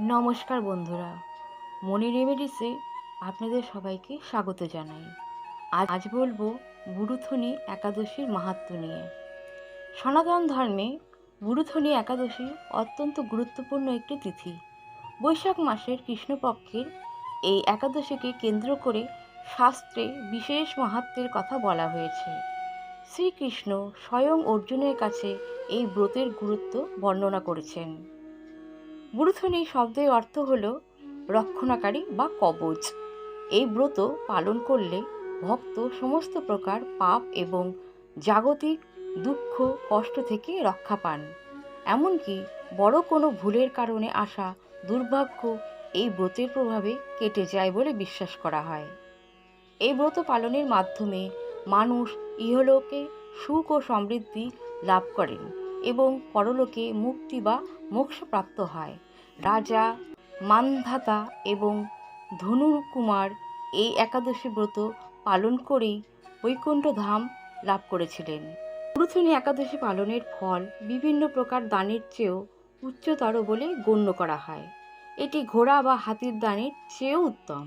নমস্কার বন্ধুরা, মনি রেমেডিসে আপনাদের সবাইকে স্বাগত জানাই। আজ বলবো গুরুথনী একাদশীর মাহাত্ম্য নিয়ে। সনাতন ধর্মে গুরুথনী একাদশী অত্যন্ত গুরুত্বপূর্ণ একটি তিথি। বৈশাখ মাসের কৃষ্ণপক্ষের এই একাদশীকে কেন্দ্র করে শাস্ত্রে বিশেষ মাহাত্ম্যের কথা বলা হয়েছে। শ্রীকৃষ্ণ স্বয়ং অর্জুনের কাছে এই ব্রতের গুরুত্ব বর্ণনা করেছেন। গুরুথনী শব্দের অর্থ হল রক্ষণাকারী বা কবচ। এই ব্রত পালন করলে ভক্ত সমস্ত প্রকার পাপ এবং জাগতিক দুঃখ কষ্ট থেকে রক্ষা পান। এমনকি বড় কোনো ভুলের কারণে আসা দুর্ভাগ্য এই ব্রতের প্রভাবে কেটে যায় বলে বিশ্বাস করা হয়। এই ব্রত পালনের মাধ্যমে মানুষ ইহলোকে সুখ ও সমৃদ্ধি লাভ করেন এবং পরলোকে মুক্তি বা মোক্ষ প্রাপ্ত হয়। রাজা মান্ধাতা এবং ধনুকুমার এই একাদশী ব্রত পালন করেই বৈকুণ্ঠ ধাম লাভ করেছিলেন। গুরুথনী একাদশী পালনের ফল বিভিন্ন প্রকার দানের চেয়েও উচ্চতর বলে গণ্য করা হয়। এটি ঘোড়া বা হাতির দানের চেয়েও উত্তম।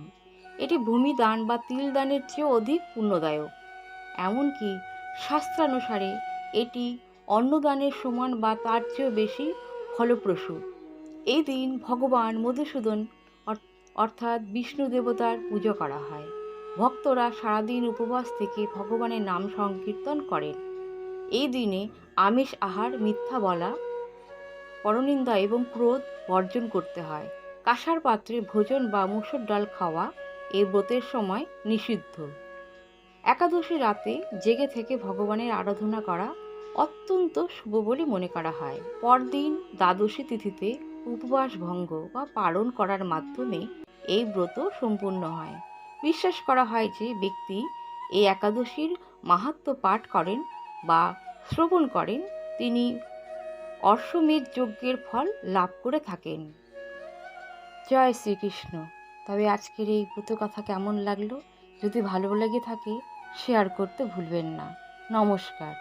এটি ভূমি দান বা তিল দানের চেয়েও অধিক পুণ্যদায়ক। এমনকি শাস্ত্রানুসারে এটি অন্নদানের সমান বা তার চেয়েও বেশি ফলপ্রসূ। এই দিন ভগবান মধুসূদন অর্থাৎ বিষ্ণু দেবতার পুজো করা হয়। ভক্তরা সারাদিন উপবাস থেকে ভগবানের নাম সংকীর্তন করেন। এই দিনে আমিষ আহার, মিথ্যা বলা, পরনিন্দা এবং ক্রোধ বর্জন করতে হয়। কাঁসার পাত্রে ভোজন বা মুসুর ডাল খাওয়া এই ব্রতের সময় নিষিদ্ধ। একাদশী রাতে জেগে থেকে ভগবানের আরাধনা করা অত্যন্ত শুভ বলে মনে করা হয়। পরদিন দ্বাদশী তিথিতে উপবাস ভঙ্গ বা পালন করার মাধ্যমে এই ব্রত সম্পূর্ণ হয়। বিশ্বাস করা হয় যে ব্যক্তি এই একাদশীর মাহাত্ম্য পাঠ করেন বা শ্রবণ করেন তিনি অশ্বমেধ যজ্ঞের ফল লাভ করে থাকেন। জয় শ্রীকৃষ্ণ। তবে আজকের এই ব্রত কথা কেমন লাগলো? যদি ভালো লেগে থাকে শেয়ার করতে ভুলবেন না। নমস্কার।